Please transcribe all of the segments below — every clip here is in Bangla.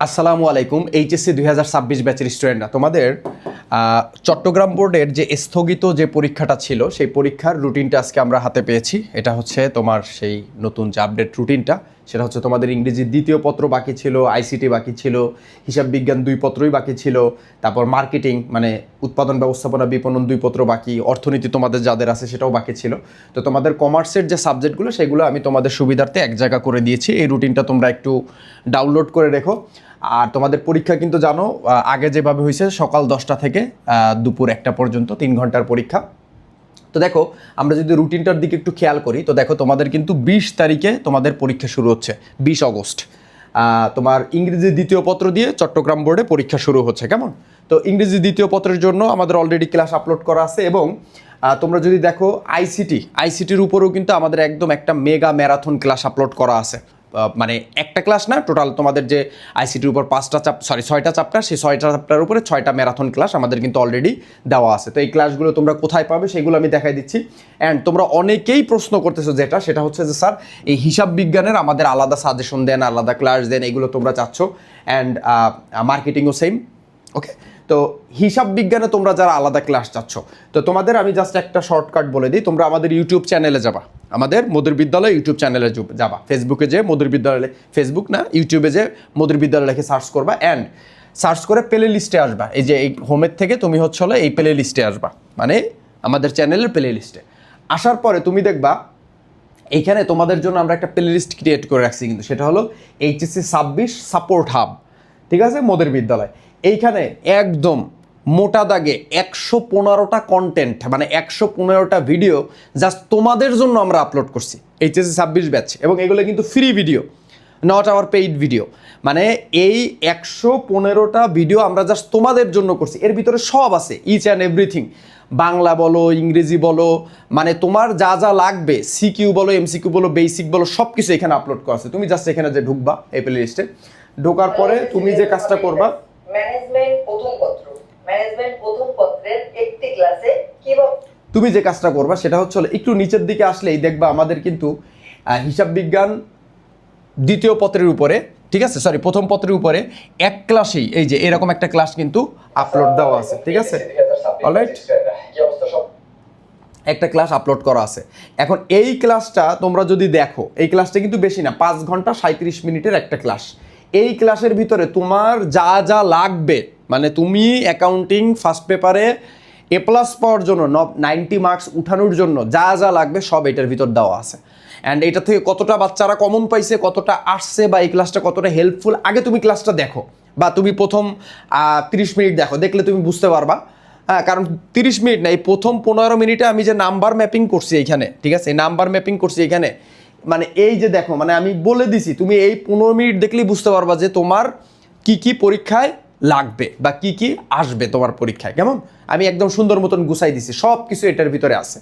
আসসালামু আলাইকুম। এইচএসসি 2026 ব্যাচের স্টুডেন্টরা, তোমাদের চট্টগ্রাম বোর্ডের যে স্থগিত যে পরীক্ষাটা ছিল সেই পরীক্ষার রুটিনটা আজকে আমরা হাতে পেয়েছি। এটা হচ্ছে তোমার সেই নতুন যে আপডেট রুটিনটা, সেটা হচ্ছে তোমাদের ইংরেজির দ্বিতীয় পত্র বাকি ছিল, আইসিটি বাকি ছিল, হিসাব বিজ্ঞান 2 পত্রই বাকি ছিল, তারপর মার্কেটিং মানে উৎপাদন ব্যবস্থাপনা বিপণন 2 পত্র বাকি, অর্থনীতি তোমাদের যাদের আছে সেটাও বাকি ছিল। তো তোমাদের কমার্সের যে সাবজেক্টগুলো সেগুলো আমি তোমাদের সুবিধার্থে এক জায়গা করে দিয়েছি। এই রুটিনটা তোমরা একটু ডাউনলোড করে রেখো। আর তোমাদের পরীক্ষা কিন্তু জানো আগে যেভাবে হয়েছে সকাল 10টা থেকে দুপুর 1টা পর্যন্ত 3 ঘন্টার পরীক্ষা। তো দেখো আমরা যদি রুটিনটার দিকে একটু খেয়াল করি, তো দেখো তোমাদের কিন্তু 20 তারিখে তোমাদের পরীক্ষা শুরু হচ্ছে, 20 অগস্ট। তোমার ইংরেজি দ্বিতীয় পত্র দিয়ে চট্টগ্রাম বোর্ডে পরীক্ষা শুরু হচ্ছে। কেমন? তো ইংরেজি দ্বিতীয় পত্রের জন্য আমাদের অলরেডি ক্লাস আপলোড করা আছে, এবং তোমরা যদি দেখো আইসিটির উপরেও কিন্তু আমাদের একদম একটা মেগা ম্যারাথন ক্লাস আপলোড করা আছে। মানে একটা ক্লাস না, টোটাল তোমাদের যে আইসিটির উপর 6টা চ্যাপ্টার, সেই 6টা চ্যাপ্টারের উপরে 6টা ম্যারাথন ক্লাস আমাদের কিন্তু অলরেডি দেওয়া আছে। তো এই ক্লাসগুলো তোমরা কোথায় পাবে সেগুলো আমি দেখাই দিচ্ছি। অ্যান্ড তোমরা অনেকেই প্রশ্ন করতেছো সেটা হচ্ছে যে স্যার এই হিসাব বিজ্ঞানের আমাদের আলাদা সাজেশন দেন, আলাদা ক্লাস দেন, এগুলো তোমরা চাচ্ছ। And মার্কেটিংও same. ওকে, তো হিসাব বিজ্ঞানে তোমরা যারা আলাদা ক্লাস চাচ্ছ, তো তোমাদের আমি জাস্ট একটা শর্টকাট বলে দিই। তোমরা আমাদের ইউটিউব চ্যানেলে যাবা, আমাদের মধুর বিদ্যালয় ইউটিউব চ্যানেলে যাবা। ফেসবুকে যে মধুর বিদ্যালয়, ফেসবুক না ইউটিউবে যে মধুর বিদ্যালয় লিখে সার্চ করবা, অ্যান্ড সার্চ করে প্লে লিস্টে আসবা। এই যে এই হোমের থেকে তুমি হচ্ছে হলো এই প্লে লিস্টে আসবা, মানে আমাদের চ্যানেলের প্লে লিস্টে আসার পরে তুমি দেখবা এইখানে তোমাদের জন্য আমরা একটা প্লে লিস্ট ক্রিয়েট করে রাখছি, কিন্তু সেটা হলো এইচএসসি 26 সাপোর্ট হাব। ঠিক আছে, মধুর বিদ্যালয়। এইখানে একদম মোটা দাগে 115টা কন্টেন্ট, মানে 115টা ভিডিও জাস্ট তোমাদের জন্য আমরা আপলোড করছি এইচএসসি 26 ব্যাচ, এবং এগুলো কিন্তু free video, not our paid video. মানে এই 115টা ভিডিও আমরা জাস্ট তোমাদের জন্য করছি। এর ভিতরে সব আছে, ইচ অ্যান্ড এভরিথিং। বাংলা বলো, ইংরেজি বলো, মানে তোমার যা যা লাগবে, সিকিউ বলো, এমসিকিউ বলো, বেসিক বলো, সব কিছু এখানে আপলোড করা আছে। তুমি জাস্ট এখানে যে ঢুকবা এই প্লে লিস্টে, ঢোকার পরে তুমি যে কাজটা করবা, ম্যানেজমেন্ট প্রথম পত্রের একটি ক্লাসে কিভাবে তুমি যে কাজটা করবা সেটা হচ্ছে একটু নিচের দিকে আসলেই দেখবা আমাদের কিন্তু হিসাব বিজ্ঞান দ্বিতীয় পত্রের উপরে, ঠিক আছে, সরি প্রথম পত্রের উপরে এক ক্লাসেই এই যে এরকম একটা ক্লাস কিন্তু আপলোড দেওয়া আছে। ঠিক আছে, অলরাইট, একটা ক্লাস আপলোড করা আছে। এখন এই ক্লাসটা তোমরা যদি দেখো, এই ক্লাসটা কিন্তু বেশি না, 5 ঘন্টা 37 মিনিটের একটা ক্লাস। এই ক্লাসের ভিতরে তোমার যা যা লাগবে, মানে তুমি অ্যাকাউন্টিং ফার্স্ট পেপারে এ প্লাস পাওয়ার জন্য 90 মার্কস উঠানোর জন্য যা যা লাগবে সব এটার ভিতর দেওয়া আছে। অ্যান্ড এটা থেকে কতটা বাচ্চারা কমন পাইছে, কতটা আসছে, বা এই ক্লাসটা কতটা হেল্পফুল, আগে তুমি ক্লাসটা দেখো, বা তুমি প্রথম 30 মিনিট দেখো, দেখলে তুমি বুঝতে পারবা। হ্যাঁ, কারণ 30 মিনিট না, এই প্রথম 15 মিনিটে আমি যে নাম্বার ম্যাপিং করছি এইখানে, ঠিক আছে, এই নাম্বার ম্যাপিং করছি এইখানে, মানে এই যে দেখো, মানে আমি বলে দিছি, তুমি এই 15 মিনিট দেখলেই বুঝতে পারবা যে তোমার কি কি পরীক্ষায় লাগবে বা কি কি আসবে তোমার পরীক্ষায়। কেমন? আমি একদম সুন্দর মতন গুছাই দিছি, সব কিছু এটার ভিতরে আছে।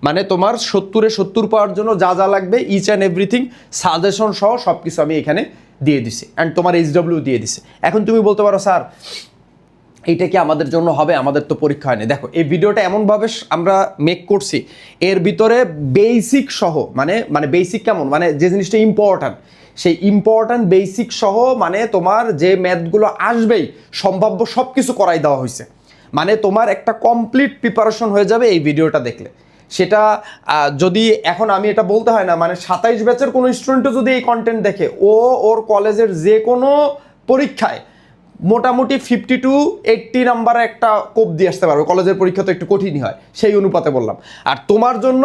মানে তোমার 70 পাওয়ার জন্য যা যা লাগবে ইচ অ্যান্ড এভরিথিং, সাজেশন সহ সব কিছু আমি এখানে দিয়ে দিছি, অ্যান্ড তোমার এইচডব্লিউ দিয়ে দিছি। এখন তুমি বলতে পারো স্যার এইটা কি আমাদের জন্য হবে, আমাদের তো পরীক্ষা হয়নি। দেখো এই ভিডিওটা এমনভাবে আমরা মেক করছি, এর ভিতরে বেসিক সহ, মানে বেসিক কেমন, মানে যে জিনিসটা ইম্পর্ট্যান্ট, সেই ইম্পর্ট্যান্ট বেসিক সহ, মানে তোমার যে ম্যাথগুলো আসবেই সম্ভাব্য সব কিছু করাই দেওয়া হয়েছে। মানে তোমার একটা কমপ্লিট প্রিপারেশন হয়ে যাবে এই ভিডিওটা দেখলে। সেটা যদি এখন আমি এটা বলতে হয় না, মানে 27 ব্যাচের কোনো স্টুডেন্টও যদি এই কন্টেন্ট দেখে, ওর কলেজের যে কোনো পরীক্ষায় মোটামুটি 50 to 80 নাম্বারে একটা কোপ দিয়ে আসতে পারবে। কলেজের পরীক্ষা তো একটু কঠিনই হয়, সেই অনুপাতে বললাম। আর তোমার জন্য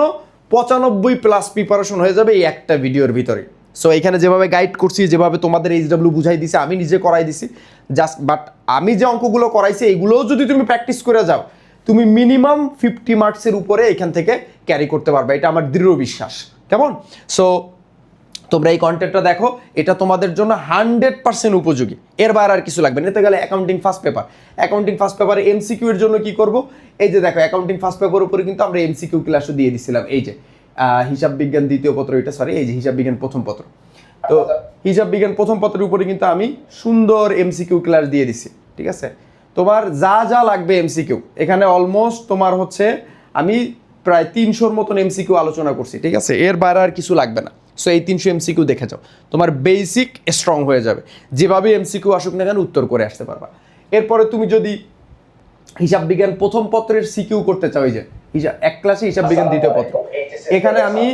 95+ প্রিপারেশন হয়ে যাবে এই একটা ভিডিওর ভিতরে। সো এখানে যেভাবে গাইড করছি, যেভাবে তোমাদের এইচডব্লিউ বুঝাই দিছি, আমি নিজে করাই দিছি জাস্ট, বাট আমি যে অঙ্কগুলো করাইছি এগুলোও যদি তুমি প্র্যাকটিস করে যাও, তুমি মিনিমাম 50 মার্কসের উপরে এখান থেকে ক্যারি করতে পারবে, এটা আমার দৃঢ় বিশ্বাস। কেমন? সো তোমরা এই কন্টেন্টটা দেখো, এটা তোমাদের জন্য 100% উপযোগী, এর বাইরে আর কিছু লাগবে না। এতে গেলে অ্যাকাউন্টিং ফার্স্ট পেপারে এমসিকিউ এর জন্য কি করব, এই যে দেখো অ্যাকাউন্টিং ফার্স্ট পেপার উপরে কিন্তু আমরা এমসিকিউ ক্লাসও দিয়ে দিছিলাম। এই যে হিসাব বিজ্ঞান দ্বিতীয় পত্র, এটা সরি এই যে হিসাব বিজ্ঞান প্রথম পত্র, তো হিসাব বিজ্ঞান প্রথম পত্রের উপরে কিন্তু আমি সুন্দর এমসিকিউ ক্লাস দিয়ে দিছি। ঠিক আছে, তোমার যা যা লাগবে এমসিকিউ এখানে অলমোস্ট তোমার হচ্ছে আমি প্রায় 300-র মতন এমসিকিউ আলোচনা করছি। ঠিক আছে, এর বাইরে আর কিছু লাগবে না, সো এই 300 এমসিকিউ দেখে যাও, তোমার বেসিক স্ট্রং হয়ে যাবে, যেভাবে এমসিকিউ আসুক না কেন উত্তর করে আসতে পারবা। এরপরে তুমি যদি হিসাব বিজ্ঞান প্রথম পত্রের সিকিউ করতে চাও, এই যে এক ক্লাসে হিসাব বিজ্ঞান দ্বিতীয় পত্র, এখানে আমি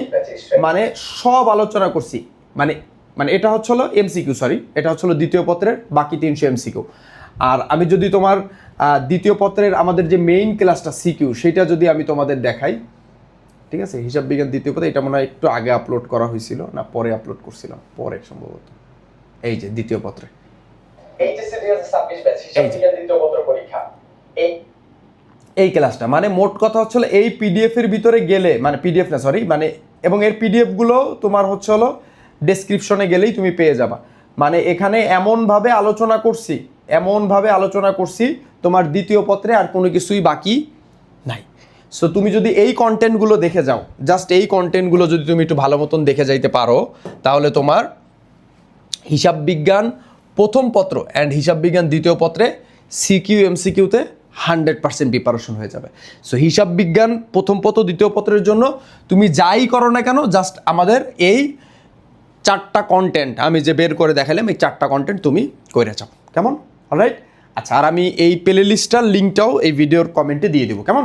মানে সব আলোচনা করছি, মানে মানে এটা হচ্ছিল এমসিকিউ, সরি এটা হচ্ছিল দ্বিতীয় পত্রের বাকি 300 এমসিকিউ। আর আমি যদি তোমার দ্বিতীয় পত্রের আমাদের যে মেইন ক্লাসটা সিকিউ, সেটা যদি আমি তোমাদের দেখাই, ঠিক আছে, হিসাব বিজ্ঞান দ্বিতীয় পত্র, এটা মনে হয় একটু আগে আপলোড করা হয়েছিল, না পরে আপলোড করছিলাম, পরে সম্ভবত। এই যে দ্বিতীয় পত্রে এইচএসসি 2026 ব্যাচ হিসাব বিজ্ঞান দ্বিতীয় পত্র পরীক্ষা, এই ক্লাসটা মানে মোট কথা হচ্ছিল এই পিডিএফ এর ভিতরে গেলে, মানে পিডিএফ না সরি, মানে এবং এর পিডিএফ গুলো তোমার হচ্ছে হলো ডেসক্রিপশনে গেলেই তুমি পেয়ে যাবা। মানে এখানে এমনভাবে আলোচনা করছি তোমার দ্বিতীয় পত্রে আর কোনো কিছুই বাকি নাই। সো তুমি যদি এই কন্টেন্টগুলো দেখে যাও, জাস্ট এই কন্টেন্টগুলো যদি তুমি একটু ভালো মতন দেখে যাইতে পারো, তাহলে তোমার হিসাব বিজ্ঞান প্রথম পত্র অ্যান্ড হিসাব বিজ্ঞান দ্বিতীয় পত্রে সিকিউ এমসিকিউতে 100% প্রিপারেশন হয়ে যাবে। সো হিসাব বিজ্ঞান প্রথম পত্র দ্বিতীয় পত্রের জন্য তুমি যাই করো না কেন, জাস্ট আমাদের এই 4টা কন্টেন্ট আমি যে বের করে দেখালাম, এই 4টা কন্টেন্ট তুমি করে যাও, কেমন? অলরাইট। আচ্ছা, আর আমি এই প্লে লিস্টটার লিঙ্কটাও এই ভিডিওর কমেন্টে দিয়ে দেবো, কেমন?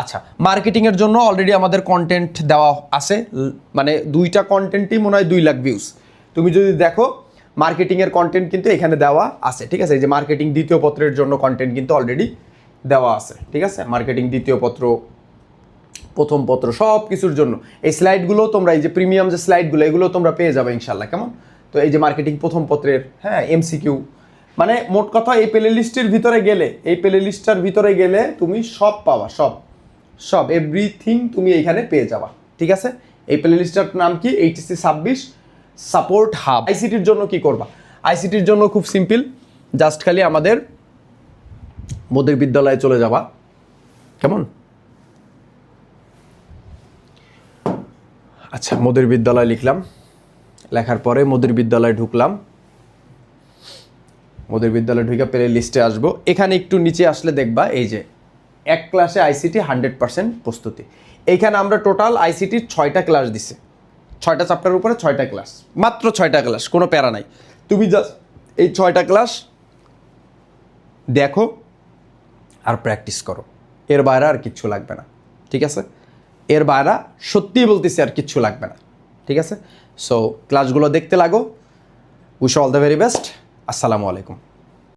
আচ্ছা, মার্কেটিংয়ের জন্য অলরেডি আমাদের কন্টেন্ট দেওয়া আছে, মানে 2টা কন্টেন্টই মনে হয় 2 লাখ ভিউজ। তুমি যদি দেখো মার্কেটিংয়ের কন্টেন্ট কিন্তু এখানে দেওয়া আছে, ঠিক আছে? এই যে মার্কেটিং দ্বিতীয় পত্রের জন্য কন্টেন্ট কিন্তু অলরেডি দেওয়া আছে, ঠিক আছে? মার্কেটিং দ্বিতীয় পত্র, প্রথম পত্র, সব কিছুর জন্য এই স্লাইডগুলো তোমরা, এই যে প্রিমিয়াম যে স্লাইডগুলো, এগুলো তোমরা পেয়ে যাবে ইনশাল্লাহ, কেমন? তো এই যে মার্কেটিং প্রথম পত্রের, হ্যাঁ, এমসিকিউ, মানে মোট কথা এই প্লে লিস্টের ভিতরে গেলে, এই প্লে লিস্টটার ভিতরে গেলে তুমি সব পাবা, সব এভরিথিং তুমি এইখানে পেয়ে যাবা, ঠিক আছে? এই প্লে লিস্টটার নাম কি? HSC 26 support hub. আইসিটির জন্য কি করবা? আইসিটির জন্য খুব সিম্পল, জাস্ট খালি আমাদের মোদের বিদ্যালয়ে চলে যাবা, কেমন? আচ্ছা, মোদের বিদ্যালয় লিখলাম, লেখার পরে মোদের বিদ্যালয়ে ঢুকলাম, মোদের বিদ্যালয়ে ঢুকে প্লে লিস্টে আসবো। এখানে একটু নিচে আসলে দেখবা এই যে এক ক্লাসে আইসিটি 100% প্রস্তুতি। এইখানে আমরা টোটাল আইসিটির 6টা ক্লাস দিছে, 6টা চ্যাপ্টার উপরে 6টা ক্লাস, মাত্র 6টা ক্লাস, কোনো প্যারা নাই। তুমি জাস্ট এই 6টা ক্লাস দেখো আর প্র্যাকটিস করো, এর বাইরে আর কিচ্ছু লাগবে না, ঠিক আছে? এর বাইরে সত্যিই বলতেছি আর কিচ্ছু লাগবে না, ঠিক আছে? সো ক্লাসগুলো দেখতে লাগো। Wish all the very best. আসসালামু আলাইকুম।